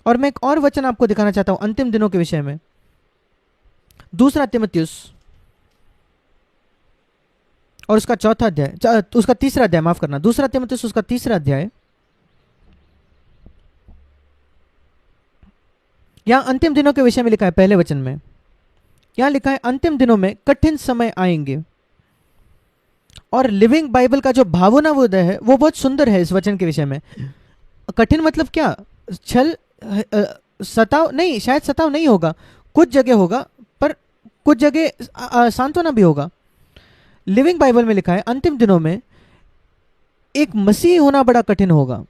और मैं एक और वचन आपको दिखाना चाहता हूं अंतिम दिनों के विषय में। दूसरा तिमुथियुस और उसका चौथा अध्याय, उसका तीसरा अध्याय, माफ करना, दूसरा तिमुथियुस उसका तीसरा अध्याय। यहां अंतिम दिनों के विषय में लिखा है पहले वचन में। यहां लिखा है अंतिम दिनों में कठिन समय आएंगे। और लिविंग बाइबल का जो भावनावोदय है वो बहुत सुंदर है इस वचन के विषय में। कठिन मतलब क्या? छल, सताव नहीं, शायद सताव नहीं होगा, कुछ जगह होगा, पर कुछ जगह सांत्वना भी होगा। लिविंग बाइबल में लिखा है अंतिम दिनों में एक मसीह होना बड़ा कठिन होगा,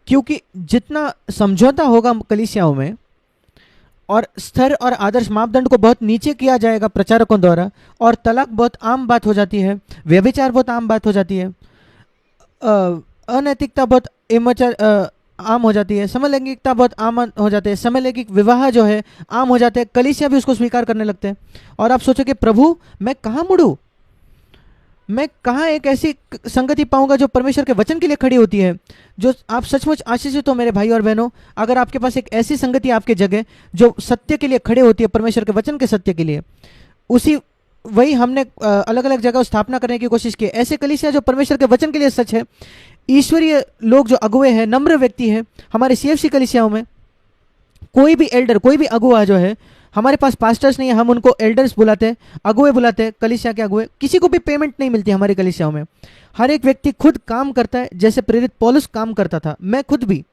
क्योंकि जितना समझौता होगा कलीसियाओं में और स्तर और आदर्श मापदंड को बहुत नीचे किया जाएगा प्रचारकों द्वारा, और तलाक बहुत आम बात हो जाती है, व्यभिचार बहुत आम बात हो जाती है, अनैतिकता बहुत आम हो जाती है, समलैंगिकता बहुत आम हो जाते हैं, समलैंगिक विवाह जो है आम हो जाते हैं, कलीसिया भी उसको स्वीकार करने लगते हैं। और आप सोचो कि प्रभु मैं कहाँ मुड़ूं, मैं कहाँ एक ऐसी संगति पाऊंगा जो परमेश्वर के वचन के लिए खड़ी होती है। जो आप सचमुच आशीषित हो मेरे भाई और बहनों, अगर आपके पास एक ऐसी संगति आपके जगह जो सत्य के लिए खड़े होती है, परमेश्वर के वचन के सत्य के लिए, उसी वही हमने अलग अलग जगह स्थापना करने की कोशिश की। ऐसे कलीसिया जो परमेश्वर के वचन के लिए सच है, ईश्वरीय लोग जो अगुए हैं, नम्र व्यक्ति है। हमारे सीएफसी कलीसियाओं में कोई भी एल्डर, कोई भी अगुआ जो है, हमारे पास पास्टर्स नहीं है, हम उनको एल्डर्स बुलाते हैं, अगुए बुलाते हैं, कलीसिया के अगुए। किसी को भी पेमेंट नहीं मिलती हमारी कलीसियाओं में। हर एक व्यक्ति खुद काम करता है, जैसे प्रेरित पौलुस काम करता था। मैं खुद भी,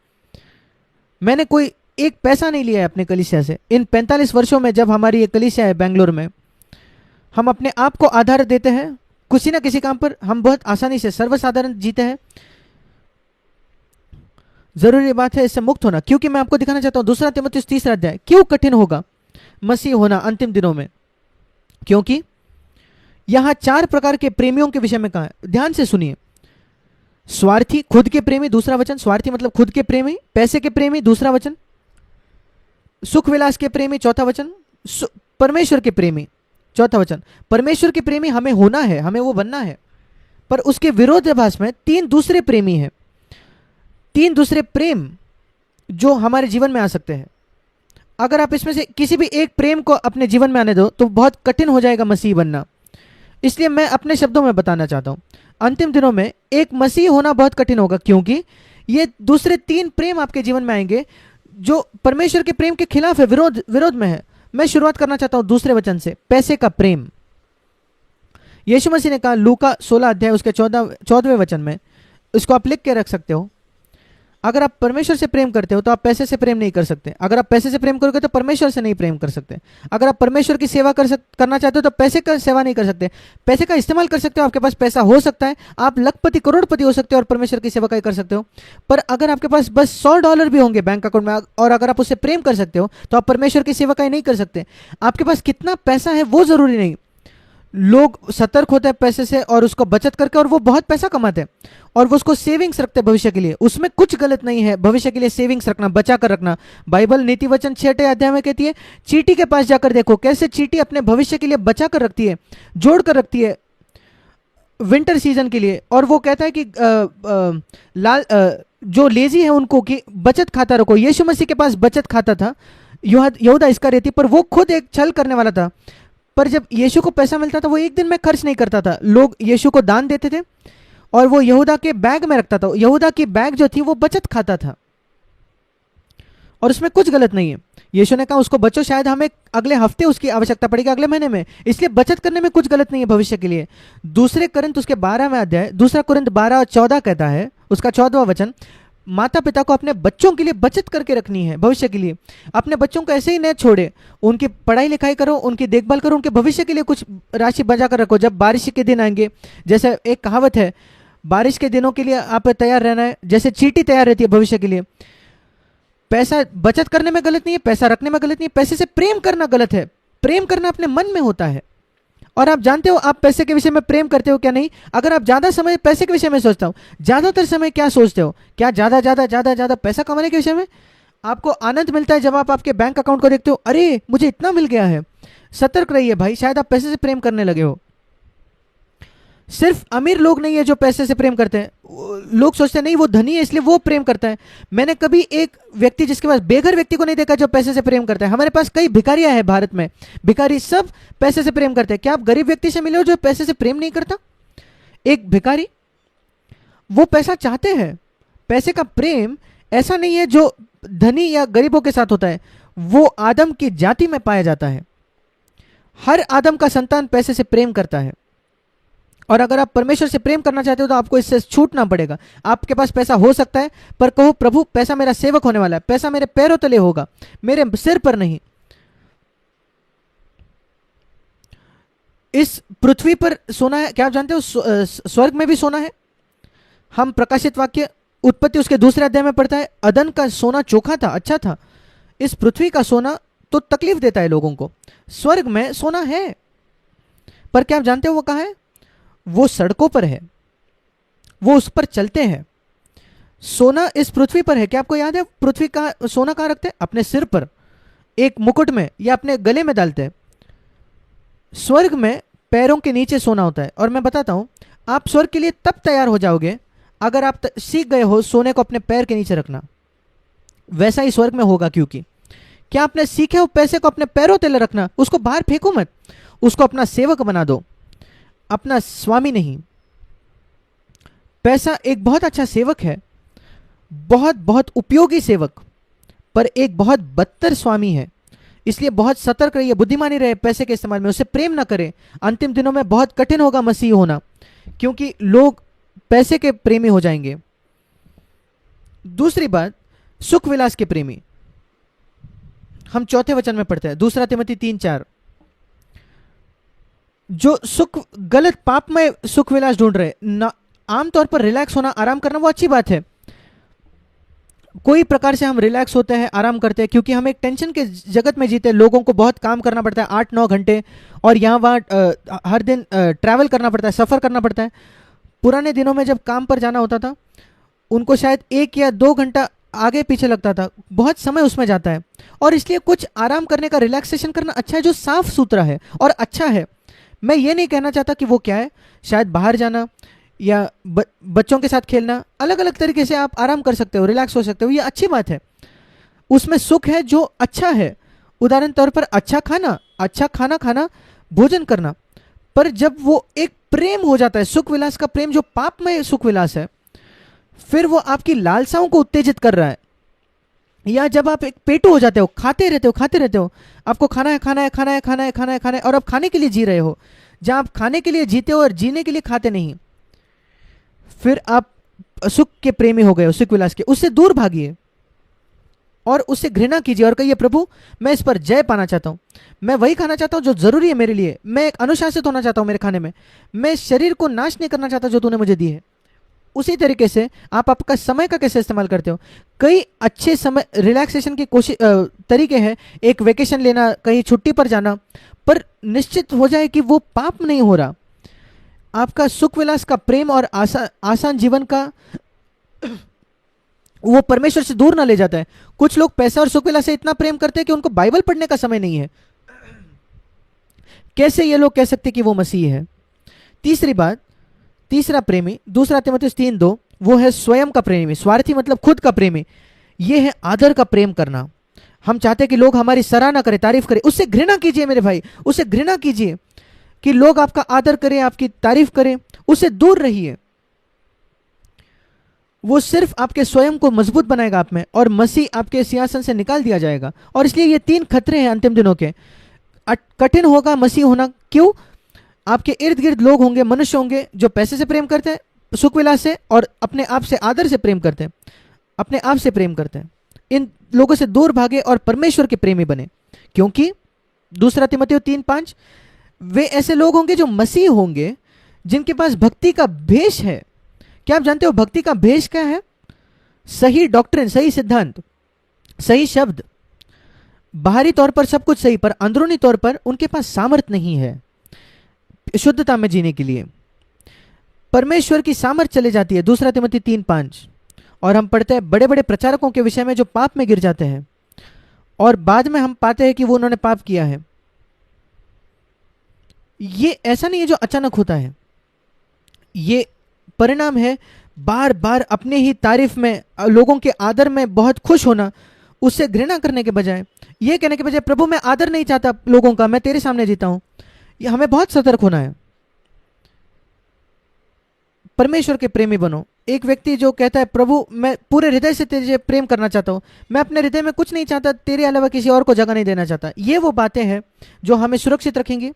मैंने कोई एक पैसा नहीं लिया है अपने कलीसिया से। इन 45 वर्षों में जब हमारी ये कलीसिया है बेंगलोर में, हम अपने आप को आधार देते हैं किसी ना किसी काम पर। हम बहुत आसानी से सर्वसाधारण जीते हैं। जरूरी बात है इससे मुक्त होना, क्योंकि मैं आपको दिखाना चाहता हूं दूसरा तीमुथियुस तीसरा अध्याय क्यों कठिन होगा मसीह होना अंतिम दिनों में। क्योंकि यहां 4 प्रकार के प्रेमियों के विषय में कहा है, ध्यान से सुनिए। स्वार्थी, खुद के प्रेमी, दूसरा वचन। स्वार्थी मतलब खुद के प्रेमी, पैसे के प्रेमी, दूसरा वचन। सुख विलास के प्रेमी, चौथा वचन। परमेश्वर के प्रेमी, चौथा वचन। परमेश्वर के प्रेमी हमें होना है, हमें वो बनना है, पर उसके विरोधाभास में 3 दूसरे प्रेमी हैं, 3 दूसरे प्रेम जो हमारे जीवन में आ सकते हैं। अगर आप इसमें से किसी भी एक प्रेम को अपने जीवन में आने दो तो बहुत कठिन हो जाएगा मसीह बनना। इसलिए मैं अपने शब्दों में बताना चाहता हूं, अंतिम दिनों में एक मसीह होना बहुत कठिन होगा, क्योंकि ये दूसरे 3 प्रेम आपके जीवन में आएंगे जो परमेश्वर के प्रेम के खिलाफ है, विरोध में है। मैं शुरुआत करना चाहता हूं दूसरे वचन से, पैसे का प्रेम। यीशु मसीह ने कहा लूका 16 अध्याय उसके 14वें वचन में, इसको आप लिख के रख सकते हो, अगर आप परमेश्वर से प्रेम करते हो तो आप पैसे से प्रेम नहीं कर सकते। अगर आप पैसे से प्रेम करोगे तो परमेश्वर से नहीं प्रेम कर सकते। अगर आप परमेश्वर की सेवा करना चाहते हो तो पैसे का सेवा नहीं कर सकते। पैसे का इस्तेमाल कर सकते हो, आपके पास पैसा हो सकता है, आप लखपति करोड़पति हो सकते हो और परमेश्वर की सेवा कर सकते हो। पर अगर आपके पास बस $100 भी होंगे बैंक अकाउंट में और अगर आप उससे प्रेम कर सकते हो तो आप परमेश्वर की सेवा नहीं कर सकते। आपके पास कितना पैसा है वो जरूरी नहीं। लोग सतर्क होते हैं पैसे से और उसको बचत करके, और वो बहुत पैसा कमाते हैं और वो उसको सेविंग्स रखते हैं भविष्य के लिए। उसमें कुछ गलत नहीं है, भविष्य के लिए सेविंग्स रखना, बचा कर रखना। बाइबल नीति वचन 6 अध्याय में कहती है चींटी के पास जाकर देखो कैसे चींटी अपने भविष्य के लिए बचा कर रखती है, जोड़ कर रखती है विंटर सीजन के लिए। और वो कहता है कि जो लेजी है उनको कि बचत खाता रखो। यीशु मसीह के पास बचत खाता था, यहूदा इस्करियोती, पर वो खुद एक छल करने वाला था। पर जब यीशु को पैसा मिलता था वो एक दिन में खर्च नहीं करता था। लोग यीशु को दान देते थे और वो यहूदा के बैग में रखता था। यहूदा की बैग जो थी वो बचत खाता था और उसमें कुछ गलत नहीं है। यीशु ने कहा उसको बचो, शायद हमें अगले हफ्ते उसकी आवश्यकता पड़ेगी, अगले महीने में, इसलिए बचत करने में कुछ गलत नहीं है भविष्य के लिए। दूसरे कुरिन्थ उसके 12वें अध्याय, दूसरा कुरिन्थ 12:14 कहता है, उसका 14वां वचन, माता पिता को अपने बच्चों के लिए बचत करके रखनी है भविष्य के लिए। अपने बच्चों को ऐसे ही न छोड़े, उनकी पढ़ाई लिखाई करो, उनकी देखभाल करो, उनके भविष्य के लिए कुछ राशि बचा कर रखो। जब बारिश के दिन आएंगे, जैसे एक कहावत है, बारिश के दिनों के लिए आप तैयार रहना है, जैसे चींटी तैयार रहती है भविष्य के लिए। पैसा बचत करने में गलत नहीं है, पैसा रखने में गलत नहीं है, पैसे से प्रेम करना गलत है। प्रेम करना अपने मन में होता है। और आप जानते हो आप पैसे के विषय में प्रेम करते हो क्या नहीं? अगर आप ज्यादा समय पैसे के विषय में सोचता हो, ज्यादातर समय क्या सोचते हो? क्या ज्यादा ज्यादा ज्यादा ज्यादा पैसा कमाने के विषय में? आपको आनंद मिलता है जब आप आपके बैंक अकाउंट को देखते हो, अरे मुझे इतना मिल गया है। सतर्क रहिए भाई, शायद आप पैसे से प्रेम करने लगे हो। सिर्फ अमीर लोग नहीं है जो पैसे से प्रेम करते हैं, लोग सोचते हैं नहीं वो धनी है इसलिए वो प्रेम करता है। मैंने कभी एक व्यक्ति जिसके पास बेघर व्यक्ति को नहीं देखा जो पैसे से प्रेम करता है। हमारे पास कई भिखारियां हैं भारत में, भिखारी सब पैसे से प्रेम करते हैं। क्या आप गरीब व्यक्ति से मिले हो जो पैसे से प्रेम नहीं करता? एक भिखारी, वो पैसा चाहते हैं। पैसे का प्रेम ऐसा नहीं है जो धनी या गरीबों के साथ होता है, वो आदम की जाति में पाया जाता है। हर आदम का संतान पैसे से प्रेम करता है। और अगर आप परमेश्वर से प्रेम करना चाहते हो तो आपको इससे छूटना पड़ेगा। आपके पास पैसा हो सकता है, पर कहो प्रभु पैसा मेरा सेवक होने वाला है, पैसा मेरे पैरों तले होगा, मेरे सिर पर नहीं। इस पृथ्वी पर सोना है, क्या आप जानते हो स्वर्ग में भी सोना है? हम प्रकाशित वाक्य उत्पत्ति उसके दूसरे अध्याय में पढ़ता है, अदन का सोना चोखा था, अच्छा था। इस पृथ्वी का सोना तो तकलीफ देता है लोगों को। स्वर्ग में सोना है, पर क्या आप जानते हो वो कहाँ है? वो सड़कों पर है, वो उस पर चलते हैं। सोना इस पृथ्वी पर है। क्या आपको याद है पृथ्वी का सोना कहाँ रखते हैं? अपने सिर पर, एक मुकुट में या अपने गले में डालते हैं। स्वर्ग में पैरों के नीचे सोना होता है। और मैं बताता हूं, आप स्वर्ग के लिए तब तैयार हो जाओगे अगर आप सीख गए हो सोने को अपने पैर के नीचे रखना। वैसा ही स्वर्ग में होगा, क्योंकि क्या आपने सीखे हो पैसे को अपने पैरों तले रखना? उसको बाहर फेंको मत, उसको अपना सेवक बना दो, अपना स्वामी नहीं। पैसा एक बहुत अच्छा सेवक है, बहुत बहुत उपयोगी सेवक, पर एक बहुत बदतर स्वामी है। इसलिए बहुत सतर्क रहिए, बुद्धिमानी रहे पैसे के इस्तेमाल में, उसे प्रेम ना करें। अंतिम दिनों में बहुत कठिन होगा मसीह होना, क्योंकि लोग पैसे के प्रेमी हो जाएंगे। दूसरी बात, सुख विलास के प्रेमी। हम चौथे वचन में पढ़ते हैं, दूसरा तिमोथी 3:4। जो सुख, गलत पाप में सुख विलास ढूंढ रहे ना, आमतौर पर रिलैक्स होना, आराम करना वो अच्छी बात है। कोई प्रकार से हम रिलैक्स होते हैं, आराम करते हैं, क्योंकि हम एक टेंशन के जगत में जीते हैं। लोगों को बहुत काम करना पड़ता है, 8-9 घंटे, और यहाँ वहाँ हर दिन ट्रैवल करना पड़ता है, सफ़र करना पड़ता है। पुराने दिनों में जब काम पर जाना होता था, उनको शायद 1 या 2 घंटा आगे पीछे लगता था, बहुत समय उसमें जाता है। और इसलिए कुछ आराम करने का, रिलैक्सेशन करना अच्छा है, जो साफ सुथरा है और अच्छा है। मैं ये नहीं कहना चाहता कि वो क्या है, शायद बाहर जाना या बच्चों के साथ खेलना, अलग अलग तरीके से आप आराम कर सकते हो, रिलैक्स हो सकते हो, ये अच्छी बात है। उसमें सुख है जो अच्छा है। उदाहरण तौर पर अच्छा खाना, अच्छा खाना खाना, भोजन करना। पर जब वो एक प्रेम हो जाता है, सुख विलास का प्रेम जो पाप में सुख विलास है, फिर वो आपकी लालसाओं को उत्तेजित कर रहा है। या जब आप एक पेटू हो जाते हो, खाते रहते हो खाते रहते हो, आपको खाना है खाना है खाना है खाना है खाना है खाना है, और आप खाने के लिए जी रहे हो। जहां आप खाने के लिए जीते हो और जीने के लिए खाते नहीं, फिर आप सुख के प्रेमी हो गए हो, सुख विलास के। उससे दूर भागिए और उससे घृणा कीजिए और कहिए प्रभु मैं इस पर जय पाना चाहता हूं, मैं वही खाना चाहता हूं जो जरूरी है मेरे लिए, मैं एक अनुशासित होना चाहता हूं मेरे खाने में, मैं शरीर को नाश नहीं करना चाहता जो तूने मुझे दी है। उसी तरीके से आप आपका समय का कैसे इस्तेमाल करते हो। कई अच्छे समय रिलैक्सेशन की कोशिश तरीके हैं, एक वेकेशन लेना, कहीं छुट्टी पर जाना, पर निश्चित हो जाए कि वो पाप नहीं हो रहा। आपका सुख विलास का प्रेम और आसान जीवन का वो परमेश्वर से दूर ना ले जाता है। कुछ लोग पैसा और सुख विलास से इतना प्रेम करते हैं कि उनको बाइबल पढ़ने का समय नहीं है। कैसे ये लोग कह सकते कि वो मसीह है? तीसरी बात, तीसरा प्रेमी, दूसरा तिमुथियुस 3:2, वो है स्वयं का प्रेमी। स्वार्थी मतलब खुद का प्रेमी। ये है आदर का प्रेम करना। हम चाहते हैं कि लोग हमारी सराहना करें, तारीफ करें। उससे घृणा कीजिए मेरे भाई, उससे घृणा कीजिए कि लोग आपका आदर करें, आपकी तारीफ करें, उससे दूर रहिए। वो सिर्फ आपके स्वयं को मजबूत बनाएगा आप में, और मसीह आपके सिंहासन से निकाल दिया जाएगा। और इसलिए ये 3 खतरे हैं अंतिम दिनों के। कठिन होगा मसीह होना। क्यों? आपके इर्द गिर्द लोग होंगे, मनुष्य होंगे जो पैसे से प्रेम करते हैं, सुख विलास से, और अपने आप से आदर से प्रेम करते हैं, अपने आप से प्रेम करते हैं। इन लोगों से दूर भागे और परमेश्वर के प्रेमी बने, क्योंकि दूसरा तिमुथियुस 3:5, वे ऐसे लोग होंगे जो मसीह होंगे, जिनके पास भक्ति का भेष है। क्या आप जानते हो भक्ति का भेष क्या है? सही डॉक्ट्रिन, सही सिद्धांत, सही शब्द। बाहरी तौर पर सब कुछ सही, पर अंदरूनी तौर पर उनके पास सामर्थ नहीं है शुद्धता में जीने के लिए। परमेश्वर की सामर्थ चले जाती है। दूसरा तिमुथियुस 3:5। और हम पढ़ते हैं बड़े बड़े प्रचारकों के विषय में जो पाप में गिर जाते हैं, और बाद में हम पाते हैं कि वो उन्होंने पाप किया है। ये ऐसा नहीं है जो अचानक होता है। ये परिणाम है बार बार अपने ही तारीफ में, लोगों के आदर में बहुत खुश होना, उससे घृणा करने के बजाय ये कहने के बजाय प्रभु मैं आदर नहीं चाहता लोगों का, मैं तेरे सामने जीता हूं। ये हमें बहुत सतर्क होना है। परमेश्वर के प्रेमी बनो। एक व्यक्ति जो कहता है प्रभु मैं पूरे हृदय से तेरे प्रेम करना चाहता हूं, मैं अपने हृदय में कुछ नहीं चाहता, तेरे अलावा किसी और को जगह नहीं देना चाहता, ये वो बातें हैं जो हमें सुरक्षित रखेंगी